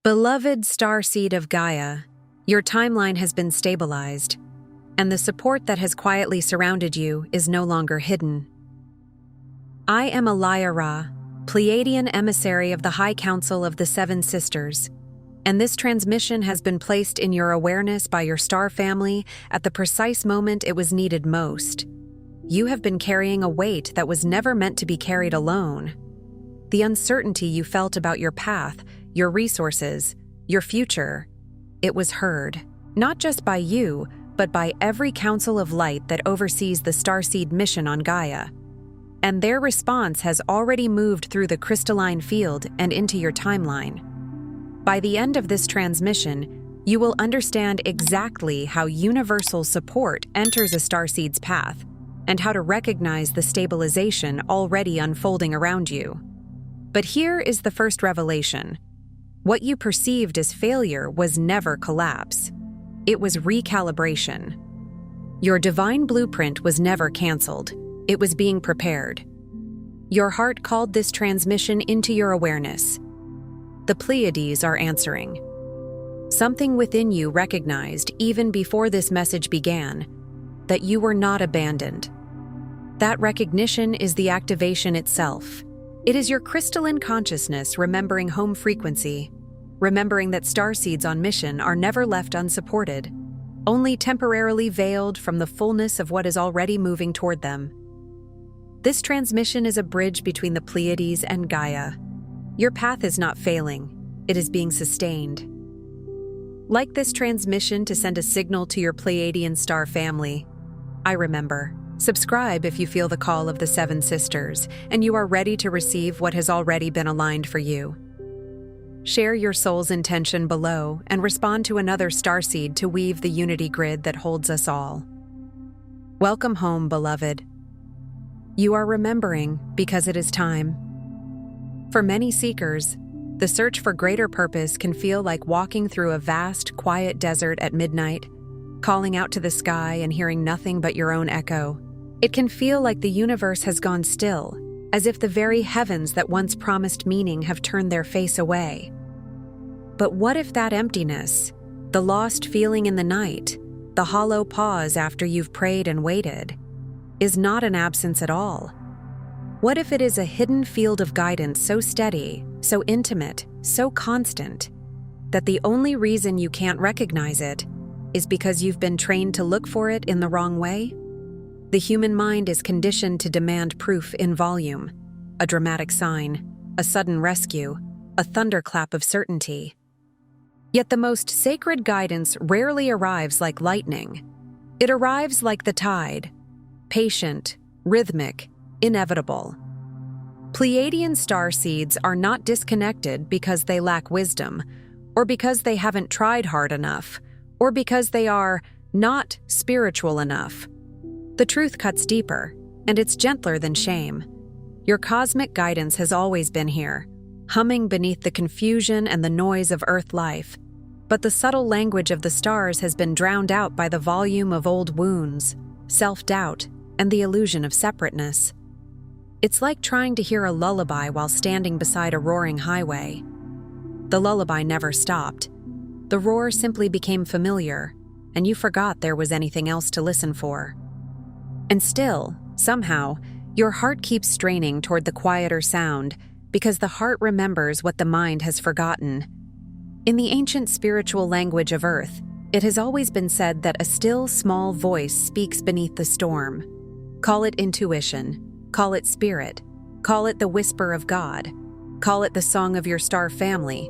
Beloved starseed of Gaia, your timeline has been stabilized, and the support that has quietly surrounded you is no longer hidden. I am Lyra, Pleiadian emissary of the High Council of the Seven Sisters, and this transmission has been placed in your awareness by your star family at the precise moment it was needed most. You have been carrying a weight that was never meant to be carried alone. The uncertainty you felt about your path, your resources, your future, it was heard, not just by you, but by every Council of Light that oversees the Starseed mission on Gaia. And their response has already moved through the crystalline field and into your timeline. By the end of this transmission, you will understand exactly how universal support enters a starseed's path, and how to recognize the stabilization already unfolding around you. But here is the first revelation. What you perceived as failure was never collapse. It was recalibration. Your divine blueprint was never canceled. It was being prepared. Your heart called this transmission into your awareness. The Pleiades are answering. Something within you recognized, even before this message began, that you were not abandoned. That recognition is the activation itself. It is your crystalline consciousness remembering home frequency, remembering that starseeds on mission are never left unsupported, only temporarily veiled from the fullness of what is already moving toward them. This transmission is a bridge between the Pleiades and Gaia. Your path is not failing, it is being sustained. Like this transmission to send a signal to your Pleiadian star family. I remember. Subscribe if you feel the call of the Seven Sisters and you are ready to receive what has already been aligned for you. Share your soul's intention below and respond to another starseed to weave the unity grid that holds us all. Welcome home, beloved. You are remembering because it is time. For many seekers, the search for greater purpose can feel like walking through a vast, quiet desert at midnight, calling out to the sky and hearing nothing but your own echo. It can feel like the universe has gone still, as if the very heavens that once promised meaning have turned their face away. But what if that emptiness, the lost feeling in the night, the hollow pause after you've prayed and waited, is not an absence at all? What if it is a hidden field of guidance so steady, so intimate, so constant, that the only reason you can't recognize it is because you've been trained to look for it in the wrong way? The human mind is conditioned to demand proof in volume, a dramatic sign, a sudden rescue, a thunderclap of certainty. Yet the most sacred guidance rarely arrives like lightning. It arrives like the tide, patient, rhythmic, inevitable. Pleiadian starseeds are not disconnected because they lack wisdom, or because they haven't tried hard enough, or because they are not spiritual enough. The truth cuts deeper, and it's gentler than shame. Your cosmic guidance has always been here, humming beneath the confusion and the noise of Earth life. But the subtle language of the stars has been drowned out by the volume of old wounds, self-doubt, and the illusion of separateness. It's like trying to hear a lullaby while standing beside a roaring highway. The lullaby never stopped. The roar simply became familiar, and you forgot there was anything else to listen for. And still, somehow, your heart keeps straining toward the quieter sound because the heart remembers what the mind has forgotten. In the ancient spiritual language of Earth, it has always been said that a still, small voice speaks beneath the storm. Call it intuition, call it spirit, call it the whisper of God, call it the song of your star family.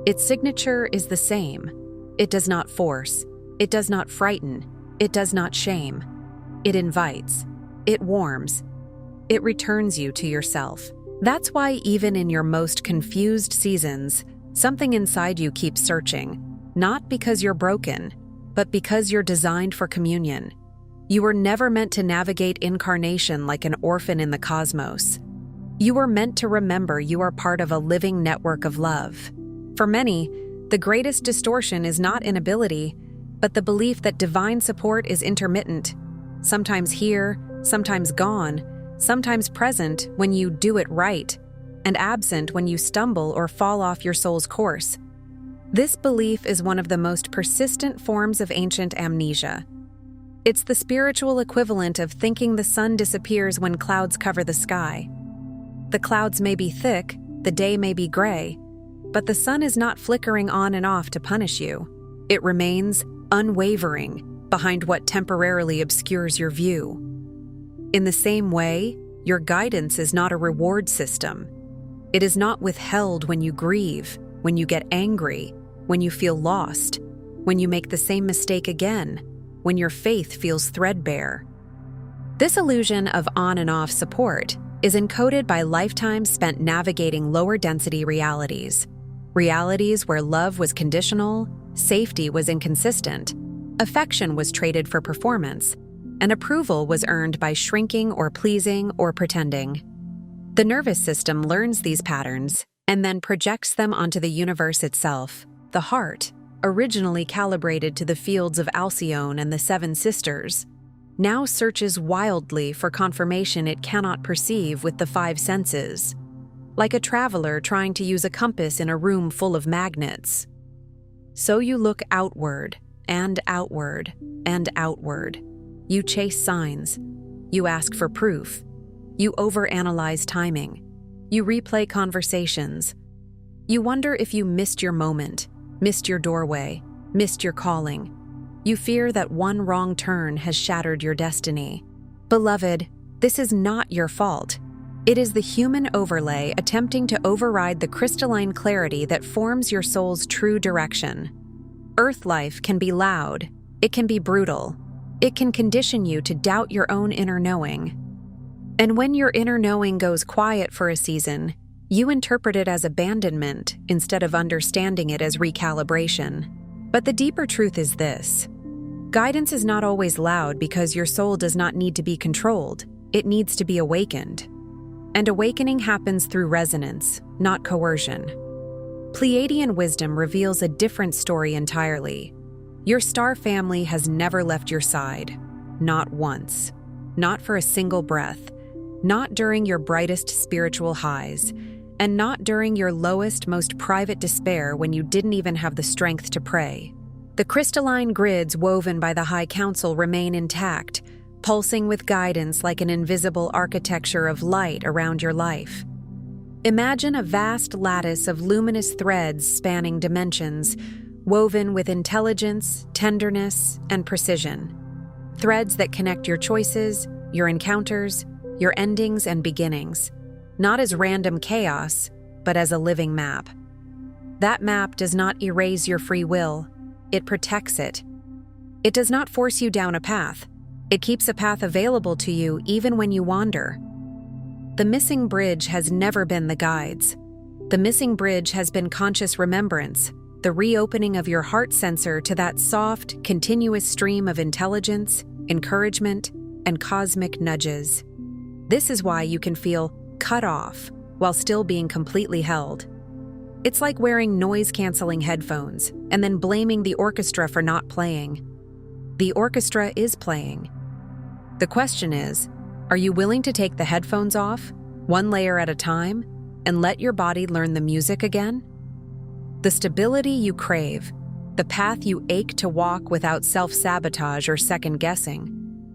Its signature is the same. It does not force, it does not frighten, it does not shame. It invites, it warms, it returns you to yourself. That's why even in your most confused seasons, something inside you keeps searching, not because you're broken, but because you're designed for communion. You were never meant to navigate incarnation like an orphan in the cosmos. You were meant to remember you are part of a living network of love. For many, the greatest distortion is not inability, but the belief that divine support is intermittent, sometimes here, sometimes gone, sometimes present when you do it right, and absent when you stumble or fall off your soul's course. This belief is one of the most persistent forms of ancient amnesia. It's the spiritual equivalent of thinking the sun disappears when clouds cover the sky. The clouds may be thick, the day may be gray, but the sun is not flickering on and off to punish you. It remains unwavering behind what temporarily obscures your view. In the same way, your guidance is not a reward system. It is not withheld when you grieve, when you get angry, when you feel lost, when you make the same mistake again, when your faith feels threadbare. This illusion of on and off support is encoded by lifetimes spent navigating lower density realities. Realities where love was conditional, safety was inconsistent, affection was traded for performance, and approval was earned by shrinking or pleasing or pretending. The nervous system learns these patterns and then projects them onto the universe itself. The heart, originally calibrated to the fields of Alcyone and the Seven Sisters, now searches wildly for confirmation it cannot perceive with the five senses, like a traveler trying to use a compass in a room full of magnets. So you look outward and outward and outward. You chase signs. You ask for proof. You overanalyze timing. You replay conversations. You wonder if you missed your moment, missed your doorway, missed your calling. You fear that one wrong turn has shattered your destiny. Beloved, this is not your fault. It is the human overlay attempting to override the crystalline clarity that forms your soul's true direction. Earth life can be loud. It can be brutal. It can condition you to doubt your own inner knowing. And when your inner knowing goes quiet for a season, you interpret it as abandonment instead of understanding it as recalibration. But the deeper truth is this: guidance is not always loud because your soul does not need to be controlled. It needs to be awakened. And awakening happens through resonance, not coercion. Pleiadian wisdom reveals a different story entirely. Your star family has never left your side. Not once. Not for a single breath. Not during your brightest spiritual highs. And not during your lowest, most private despair when you didn't even have the strength to pray. The crystalline grids woven by the High Council remain intact, pulsing with guidance like an invisible architecture of light around your life. Imagine a vast lattice of luminous threads spanning dimensions, woven with intelligence, tenderness, and precision. Threads that connect your choices, your encounters, your endings and beginnings, not as random chaos, but as a living map. That map does not erase your free will. It protects it. It does not force you down a path. It keeps a path available to you even when you wander. The missing bridge has never been the guides. The missing bridge has been conscious remembrance, the reopening of your heart sensor to that soft, continuous stream of intelligence, encouragement, and cosmic nudges. This is why you can feel cut off while still being completely held. It's like wearing noise-canceling headphones and then blaming the orchestra for not playing. The orchestra is playing. The question is, are you willing to take the headphones off, one layer at a time, and let your body learn the music again? The stability you crave, the path you ache to walk without self-sabotage or second-guessing,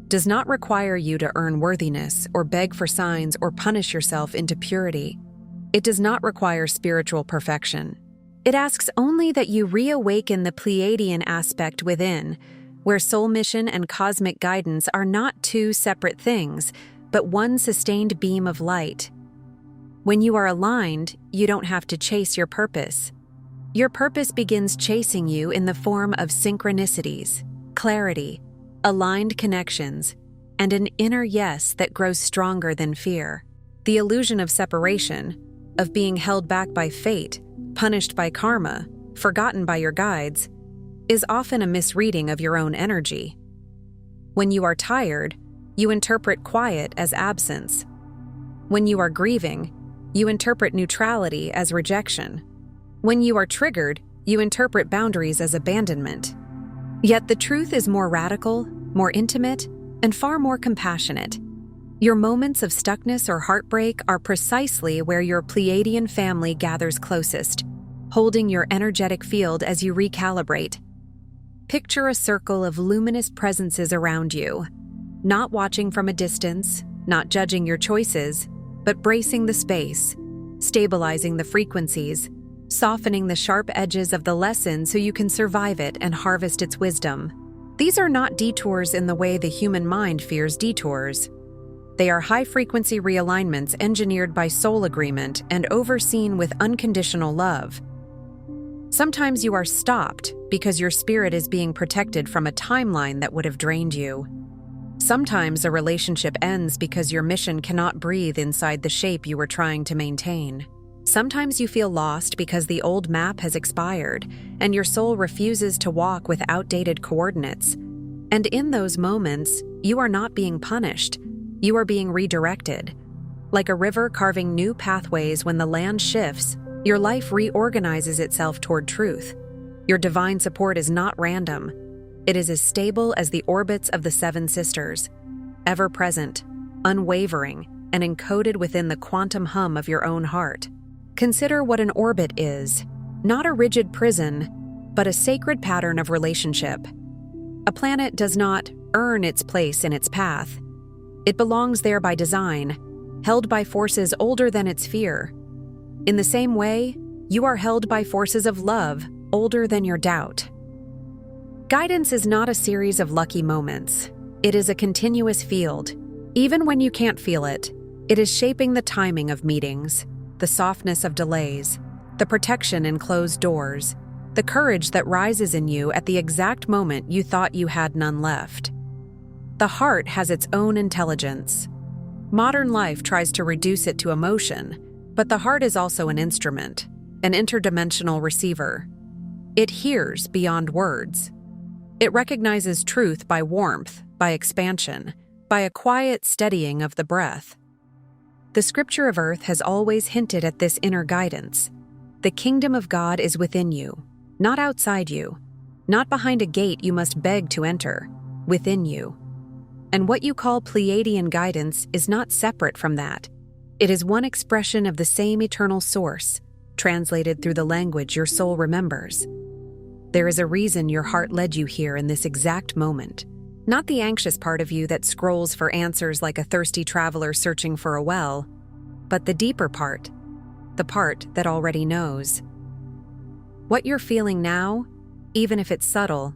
does not require you to earn worthiness or beg for signs or punish yourself into purity. It does not require spiritual perfection. It asks only that you reawaken the Pleiadian aspect within, where soul mission and cosmic guidance are not two separate things, but one sustained beam of light. When you are aligned, you don't have to chase your purpose. Your purpose begins chasing you in the form of synchronicities, clarity, aligned connections, and an inner yes that grows stronger than fear. The illusion of separation, of being held back by fate, punished by karma, forgotten by your guides, is often a misreading of your own energy. When you are tired, you interpret quiet as absence. When you are grieving, you interpret neutrality as rejection. When you are triggered, you interpret boundaries as abandonment. Yet the truth is more radical, more intimate, and far more compassionate. Your moments of stuckness or heartbreak are precisely where your Pleiadian family gathers closest, holding your energetic field as you recalibrate. Picture a circle of luminous presences around you, not watching from a distance, not judging your choices, but bracing the space, stabilizing the frequencies, softening the sharp edges of the lesson so you can survive it and harvest its wisdom. These are not detours in the way the human mind fears detours. They are high-frequency realignments engineered by soul agreement and overseen with unconditional love. Sometimes you are stopped because your spirit is being protected from a timeline that would have drained you. Sometimes a relationship ends because your mission cannot breathe inside the shape you were trying to maintain. Sometimes you feel lost because the old map has expired and your soul refuses to walk with outdated coordinates. And in those moments, you are not being punished. You are being redirected. Like a river carving new pathways when the land shifts, your life reorganizes itself toward truth. Your divine support is not random. It is as stable as the orbits of the Seven Sisters, ever present, unwavering, and encoded within the quantum hum of your own heart. Consider what an orbit is, not a rigid prison, but a sacred pattern of relationship. A planet does not earn its place in its path. It belongs there by design, held by forces older than its fear. In the same way, you are held by forces of love older than your doubt. Guidance is not a series of lucky moments. It is a continuous field. Even when you can't feel it, it is shaping the timing of meetings, the softness of delays, the protection in closed doors, the courage that rises in you at the exact moment you thought you had none left. The heart has its own intelligence. Modern life tries to reduce it to emotion, but the heart is also an instrument, an interdimensional receiver. It hears beyond words. It recognizes truth by warmth, by expansion, by a quiet steadying of the breath. The scripture of earth has always hinted at this inner guidance. The kingdom of God is within you, not outside you, not behind a gate you must beg to enter, within you. And what you call Pleiadian guidance is not separate from that. It is one expression of the same eternal source, translated through the language your soul remembers. There is a reason your heart led you here in this exact moment. Not the anxious part of you that scrolls for answers like a thirsty traveler searching for a well, but the deeper part, the part that already knows. What you're feeling now, even if it's subtle,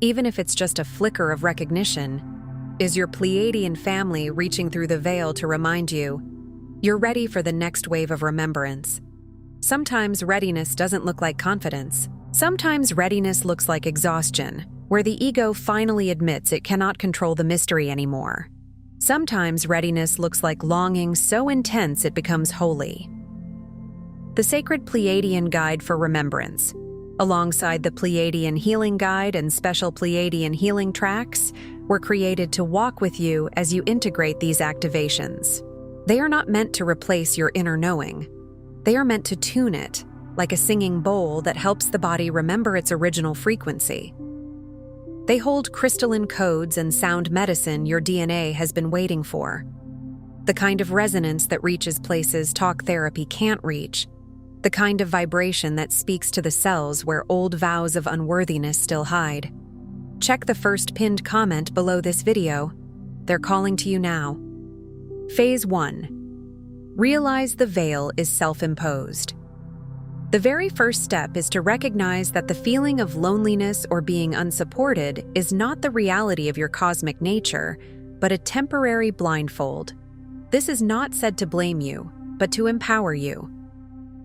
even if it's just a flicker of recognition, is your Pleiadian family reaching through the veil to remind you, you're ready for the next wave of remembrance. Sometimes readiness doesn't look like confidence. Sometimes readiness looks like exhaustion, where the ego finally admits it cannot control the mystery anymore. Sometimes readiness looks like longing so intense it becomes holy. The Sacred Pleiadian Guide for Remembrance, alongside the Pleiadian Healing Guide and special Pleiadian healing tracks, were created to walk with you as you integrate these activations. They are not meant to replace your inner knowing. They are meant to tune it, like a singing bowl that helps the body remember its original frequency. They hold crystalline codes and sound medicine your DNA has been waiting for. The kind of resonance that reaches places talk therapy can't reach. The kind of vibration that speaks to the cells where old vows of unworthiness still hide. Check the first pinned comment below this video. They're calling to you now. Phase 1. Realize the veil is self-imposed. The very first step is to recognize that the feeling of loneliness or being unsupported is not the reality of your cosmic nature, but a temporary blindfold. This is not said to blame you, but to empower you.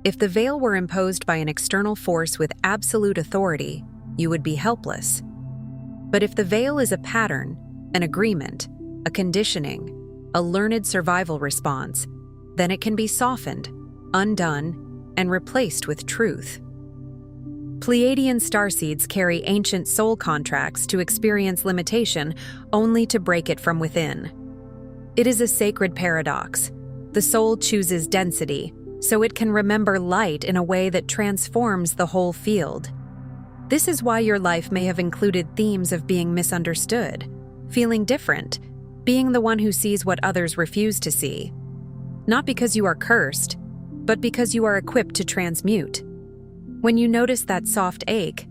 If the veil were imposed by an external force with absolute authority, you would be helpless. But if the veil is a pattern, an agreement, a conditioning, a learned survival response, then it can be softened, undone, and replaced with truth. Pleiadian starseeds carry ancient soul contracts to experience limitation only to break it from within. It is a sacred paradox. The soul chooses density, so it can remember light in a way that transforms the whole field. This is why your life may have included themes of being misunderstood, feeling different, being the one who sees what others refuse to see. Not because you are cursed, but because you are equipped to transmute. When you notice that soft ache,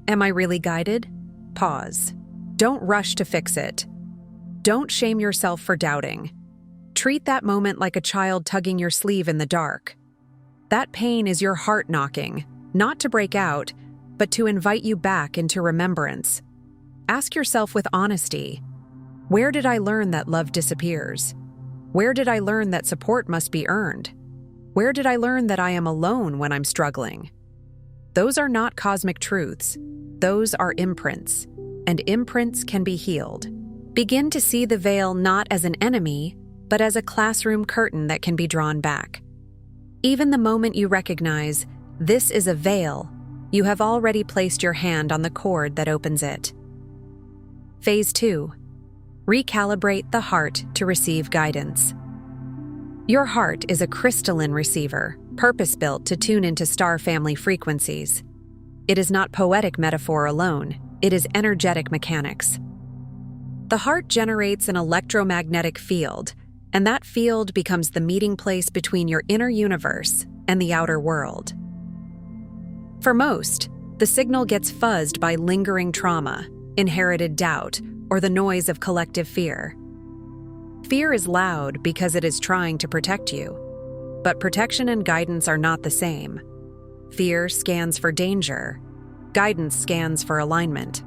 am I really guided? Pause. Don't rush to fix it. Don't shame yourself for doubting. Treat that moment like a child tugging your sleeve in the dark. That pain is your heart knocking, not to break out, but to invite you back into remembrance. Ask yourself with honesty, where did I learn that love disappears? Where did I learn that support must be earned? Where did I learn that I am alone when I'm struggling? Those are not cosmic truths. Those are imprints, and imprints can be healed. Begin to see the veil not as an enemy, but as a classroom curtain that can be drawn back. Even the moment you recognize, this is a veil, you have already placed your hand on the cord that opens it. Phase 2. Recalibrate the heart to receive guidance. Your heart is a crystalline receiver, purpose-built to tune into star family frequencies. It is not poetic metaphor alone, it is energetic mechanics. The heart generates an electromagnetic field, and that field becomes the meeting place between your inner universe and the outer world. For most, the signal gets fuzzed by lingering trauma, inherited doubt, or the noise of collective fear. Fear is loud because it is trying to protect you, but protection and guidance are not the same. Fear scans for danger, guidance scans for alignment.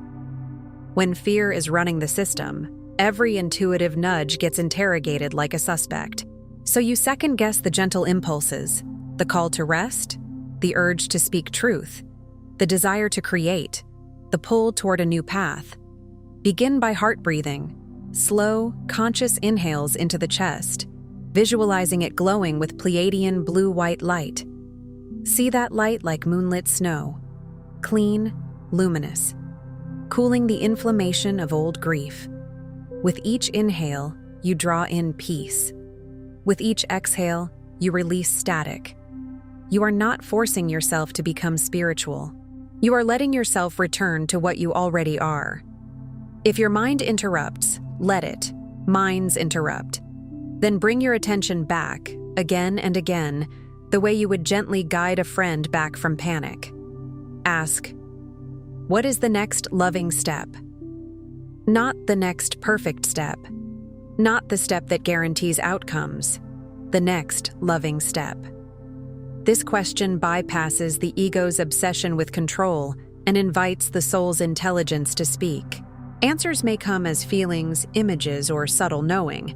When fear is running the system, every intuitive nudge gets interrogated like a suspect. So you second-guess the gentle impulses, the call to rest, the urge to speak truth, the desire to create, the pull toward a new path. Begin by heart breathing, slow, conscious inhales into the chest, visualizing it glowing with Pleiadian blue-white light. See that light like moonlit snow, clean, luminous, cooling the inflammation of old grief. With each inhale, you draw in peace. With each exhale, you release static. You are not forcing yourself to become spiritual. You are letting yourself return to what you already are. If your mind interrupts, let it. Minds interrupt. Then bring your attention back, again and again, the way you would gently guide a friend back from panic. Ask, what is the next loving step? Not the next perfect step. Not the step that guarantees outcomes. The next loving step. This question bypasses the ego's obsession with control and invites the soul's intelligence to speak. Answers may come as feelings, images, or subtle knowing,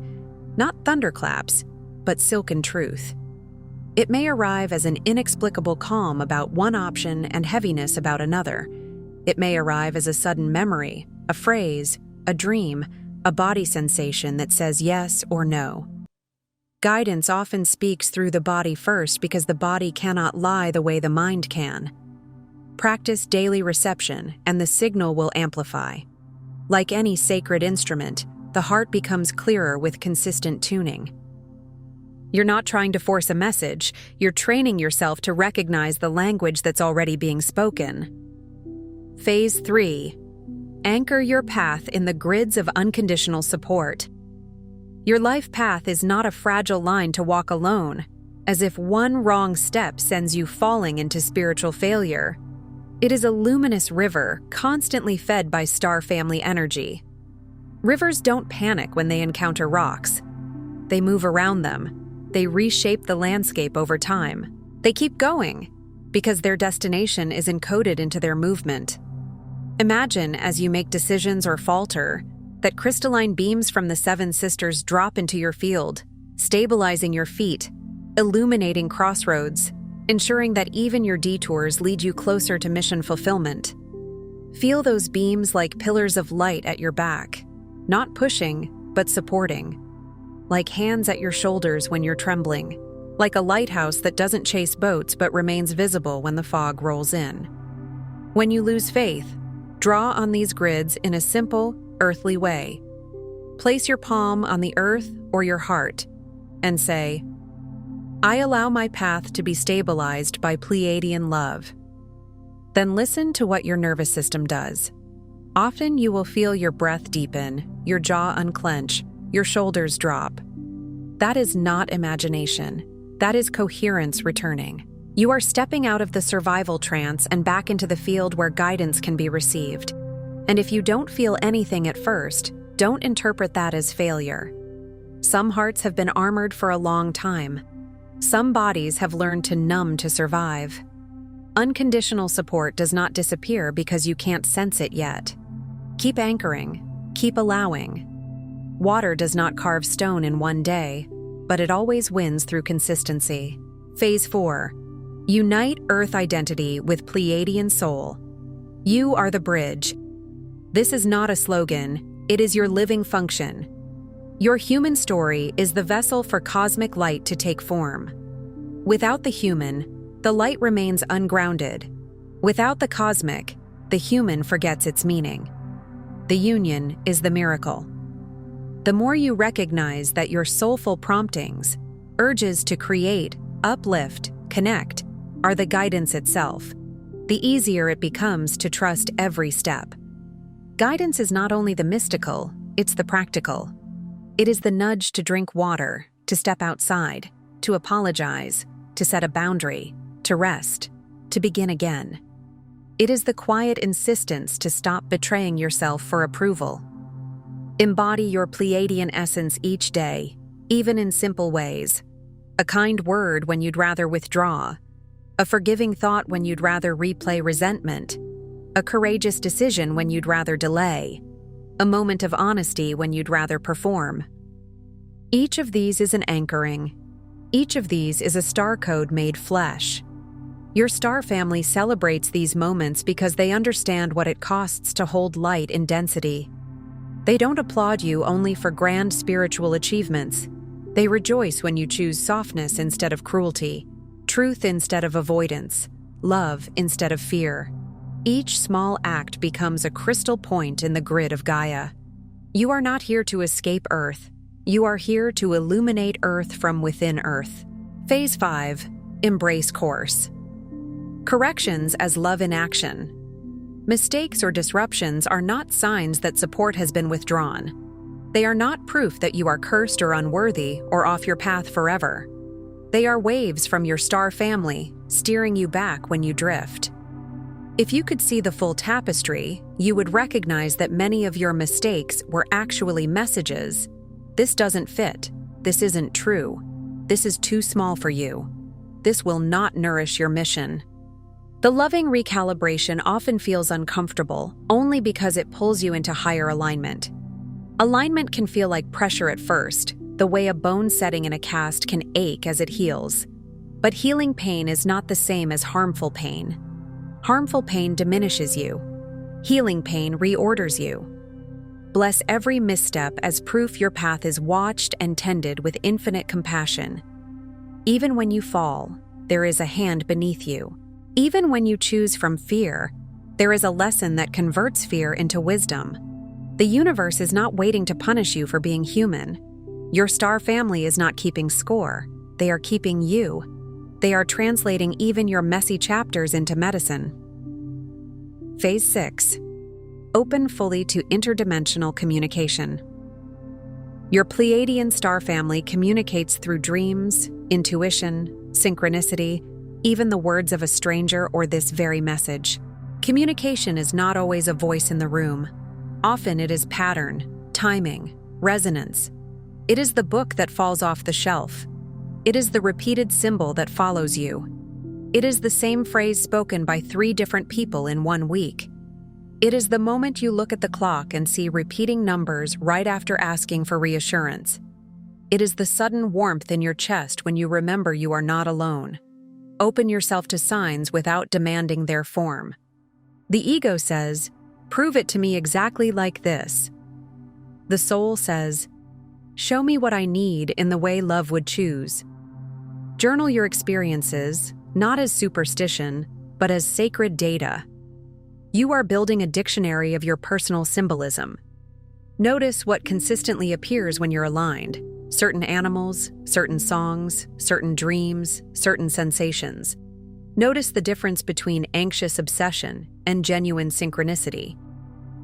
not thunderclaps, but silken truth. It may arrive as an inexplicable calm about one option and heaviness about another. It may arrive as a sudden memory, a phrase, a dream, a body sensation that says yes or no. Guidance often speaks through the body first because the body cannot lie the way the mind can. Practice daily reception, and the signal will amplify. Like any sacred instrument, the heart becomes clearer with consistent tuning. You're not trying to force a message, you're training yourself to recognize the language that's already being spoken. Phase 3. Anchor your path in the grids of unconditional support. Your life path is not a fragile line to walk alone, as if one wrong step sends you falling into spiritual failure. It is a luminous river, constantly fed by star family energy. Rivers don't panic when they encounter rocks. They move around them. They reshape the landscape over time. They keep going, because their destination is encoded into their movement. Imagine, as you make decisions or falter, that crystalline beams from the Seven Sisters drop into your field, stabilizing your feet, illuminating crossroads, ensuring that even your detours lead you closer to mission fulfillment. Feel those beams like pillars of light at your back, not pushing, but supporting. Like hands at your shoulders when you're trembling. Like a lighthouse that doesn't chase boats but remains visible when the fog rolls in. When you lose faith, draw on these grids in a simple, earthly way. Place your palm on the earth or your heart and say, I allow my path to be stabilized by Pleiadian love. Then listen to what your nervous system does. Often you will feel your breath deepen, your jaw unclench, your shoulders drop. That is not imagination. That is coherence returning. You are stepping out of the survival trance and back into the field where guidance can be received. And if you don't feel anything at first, don't interpret that as failure. Some hearts have been armored for a long time. Some bodies have learned to numb to survive. Unconditional support does not disappear because you can't sense it yet. Keep anchoring. Keep allowing. Water does not carve stone in one day, but it always wins through consistency. Phase 4. Unite Earth identity with Pleiadian soul. You are the bridge. This is not a slogan, it is your living function. Your human story is the vessel for cosmic light to take form. Without the human, the light remains ungrounded. Without the cosmic, the human forgets its meaning. The union is the miracle. The more you recognize that your soulful promptings, urges to create, uplift, connect, are the guidance itself, the easier it becomes to trust every step. Guidance is not only the mystical, it's the practical. It is the nudge to drink water, to step outside, to apologize, to set a boundary, to rest, to begin again. It is the quiet insistence to stop betraying yourself for approval. Embody your Pleiadian essence each day, even in simple ways. A kind word when you'd rather withdraw. A forgiving thought when you'd rather replay resentment. A courageous decision when you'd rather delay. A moment of honesty when you'd rather perform. Each of these is an anchoring. Each of these is a star code made flesh. Your star family celebrates these moments because they understand what it costs to hold light in density. They don't applaud you only for grand spiritual achievements. They rejoice when you choose softness instead of cruelty, truth instead of avoidance, love instead of fear. Each small act becomes a crystal point in the grid of Gaia. You are not here to escape Earth. You are here to illuminate Earth from within Earth. Phase 5. Embrace course. Corrections as love in action. Mistakes or disruptions are not signs that support has been withdrawn. They are not proof that you are cursed or unworthy or off your path forever. They are waves from your star family, steering you back when you drift. If you could see the full tapestry, you would recognize that many of your mistakes were actually messages. This doesn't fit. This isn't true. This is too small for you. This will not nourish your mission. The loving recalibration often feels uncomfortable only because it pulls you into higher alignment. Alignment can feel like pressure at first, the way a bone setting in a cast can ache as it heals. But healing pain is not the same as harmful pain. Harmful pain diminishes you. Healing pain reorders you. Bless every misstep as proof your path is watched and tended with infinite compassion. Even when you fall, there is a hand beneath you. Even when you choose from fear, there is a lesson that converts fear into wisdom. The universe is not waiting to punish you for being human. Your star family is not keeping score. They are keeping you. They are translating even your messy chapters into medicine. Phase 6. Open fully to interdimensional communication. Your Pleiadian star family communicates through dreams, intuition, synchronicity, even the words of a stranger or this very message. Communication is not always a voice in the room. Often it is pattern, timing, resonance. It is the book that falls off the shelf. It is the repeated symbol that follows you. It is the same phrase spoken by 3 different people in 1 week. It is the moment you look at the clock and see repeating numbers right after asking for reassurance. It is the sudden warmth in your chest when you remember you are not alone. Open yourself to signs without demanding their form. The ego says, "Prove it to me exactly like this." The soul says, "Show me what I need in the way love would choose." Journal your experiences, not as superstition, but as sacred data. You are building a dictionary of your personal symbolism. Notice what consistently appears when you're aligned. Certain animals, certain songs, certain dreams, certain sensations. Notice the difference between anxious obsession and genuine synchronicity.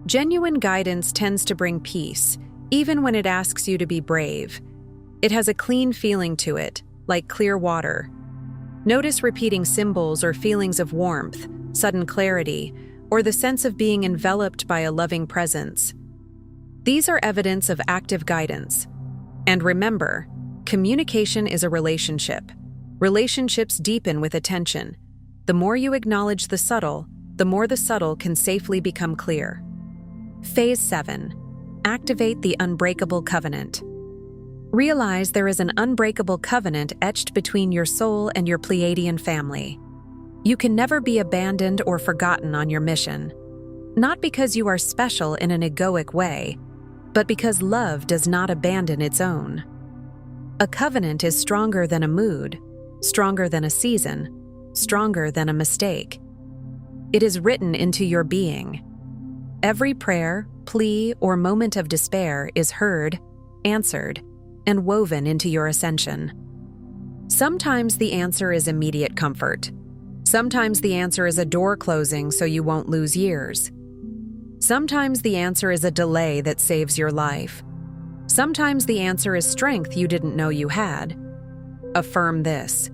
Genuine guidance tends to bring peace, even when it asks you to be brave. It has a clean feeling to it, like clear water. Notice repeating symbols or feelings of warmth, sudden clarity, or the sense of being enveloped by a loving presence. These are evidence of active guidance. And remember, communication is a relationship. Relationships deepen with attention. The more you acknowledge the subtle, the more the subtle can safely become clear. Phase 7. Activate the unbreakable covenant. Realize there is an unbreakable covenant etched between your soul and your Pleiadian family. You can never be abandoned or forgotten on your mission. Not because you are special in an egoic way, but because love does not abandon its own. A covenant is stronger than a mood, stronger than a season, stronger than a mistake. It is written into your being. Every prayer, plea, or moment of despair is heard, answered, and woven into your ascension. Sometimes the answer is immediate comfort. Sometimes the answer is a door closing so you won't lose years. Sometimes the answer is a delay that saves your life. Sometimes the answer is strength you didn't know you had. Affirm this.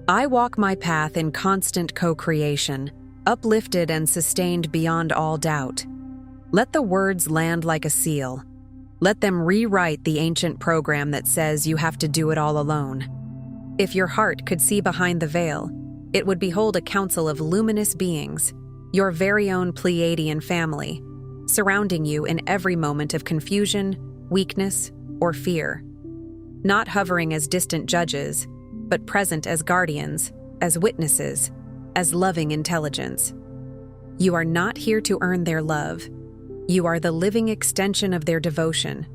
I walk my path in constant co-creation, uplifted and sustained beyond all doubt. Let the words land like a seal. Let them rewrite the ancient program that says you have to do it all alone. If your heart could see behind the veil, it would behold a council of luminous beings, your very own Pleiadian family, surrounding you in every moment of confusion, weakness, or fear. Not hovering as distant judges, but present as guardians, as witnesses, as loving intelligence. You are not here to earn their love. You are the living extension of their devotion,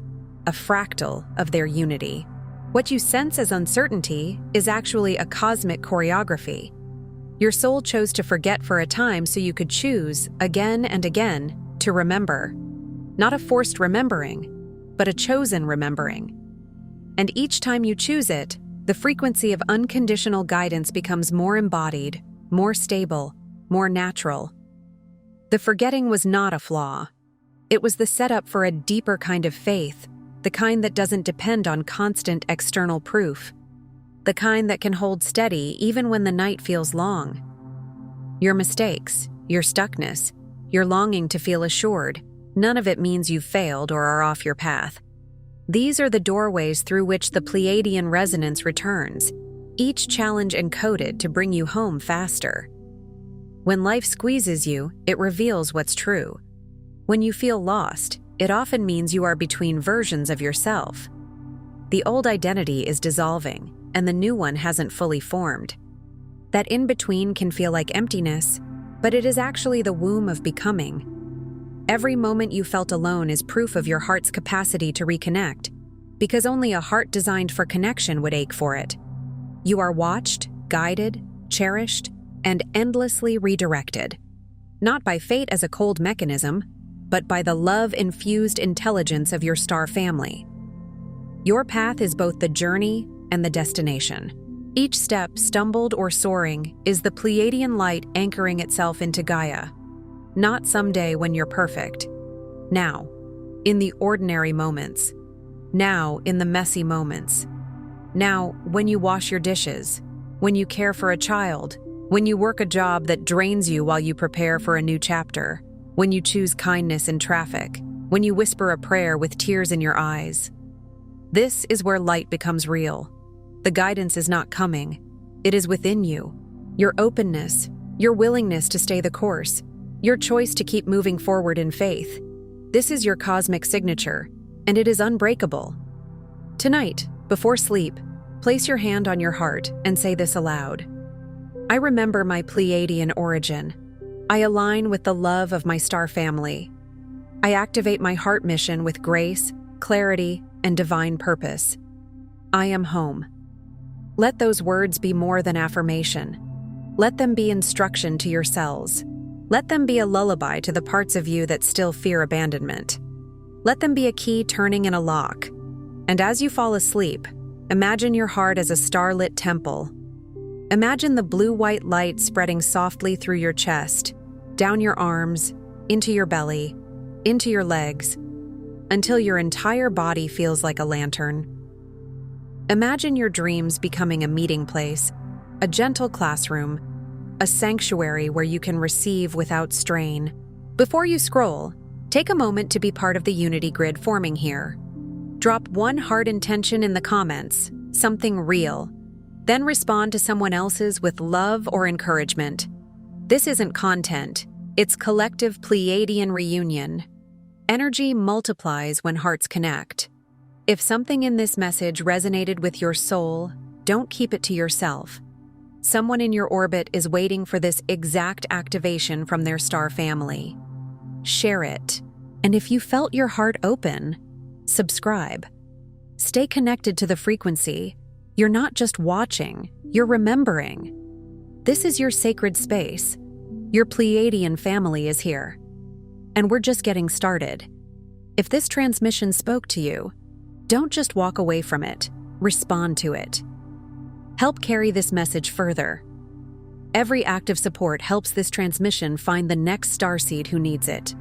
a fractal of their unity. What you sense as uncertainty is actually a cosmic choreography. Your soul chose to forget for a time so you could choose, again and again, to remember. Not a forced remembering, but a chosen remembering. And each time you choose it, the frequency of unconditional guidance becomes more embodied, more stable, more natural. The forgetting was not a flaw. It was the setup for a deeper kind of faith, the kind that doesn't depend on constant external proof, the kind that can hold steady even when the night feels long. Your mistakes, your stuckness, your longing to feel assured, none of it means you've failed or are off your path. These are the doorways through which the Pleiadian resonance returns, each challenge encoded to bring you home faster. When life squeezes you, it reveals what's true. When you feel lost, it often means you are between versions of yourself. The old identity is dissolving, and the new one hasn't fully formed. That in-between can feel like emptiness, but it is actually the womb of becoming. Every moment you felt alone is proof of your heart's capacity to reconnect, because only a heart designed for connection would ache for it. You are watched, guided, cherished, and endlessly redirected. Not by fate as a cold mechanism, but by the love-infused intelligence of your star family. Your path is both the journey and the destination. Each step, stumbled or soaring, is the Pleiadian light anchoring itself into Gaia. Not someday when you're perfect. Now, in the ordinary moments. Now, in the messy moments. Now, when you wash your dishes, when you care for a child, when you work a job that drains you while you prepare for a new chapter, when you choose kindness in traffic, when you whisper a prayer with tears in your eyes. This is where light becomes real. The guidance is not coming. It is within you. Your openness, your willingness to stay the course, your choice to keep moving forward in faith. This is your cosmic signature, and it is unbreakable. Tonight, before sleep, place your hand on your heart and say this aloud. I remember my Pleiadian origin. I align with the love of my star family. I activate my heart mission with grace, clarity, and divine purpose. I am home. Let those words be more than affirmation. Let them be instruction to your cells. Let them be a lullaby to the parts of you that still fear abandonment. Let them be a key turning in a lock. And as you fall asleep, imagine your heart as a starlit temple. Imagine the blue-white light spreading softly through your chest, down your arms, into your belly, into your legs, until your entire body feels like a lantern. Imagine your dreams becoming a meeting place, a gentle classroom, a sanctuary where you can receive without strain. Before you scroll, take a moment to be part of the unity grid forming here. Drop one hard intention in the comments, something real. Then respond to someone else's with love or encouragement. This isn't content, it's collective Pleiadian reunion. Energy multiplies when hearts connect. If something in this message resonated with your soul, don't keep it to yourself. Someone in your orbit is waiting for this exact activation from their star family. Share it. And if you felt your heart open, subscribe. Stay connected to the frequency. You're not just watching, you're remembering. This is your sacred space. Your Pleiadian family is here. And we're just getting started. If this transmission spoke to you, don't just walk away from it, respond to it. Help carry this message further. Every act of support helps this transmission find the next starseed who needs it.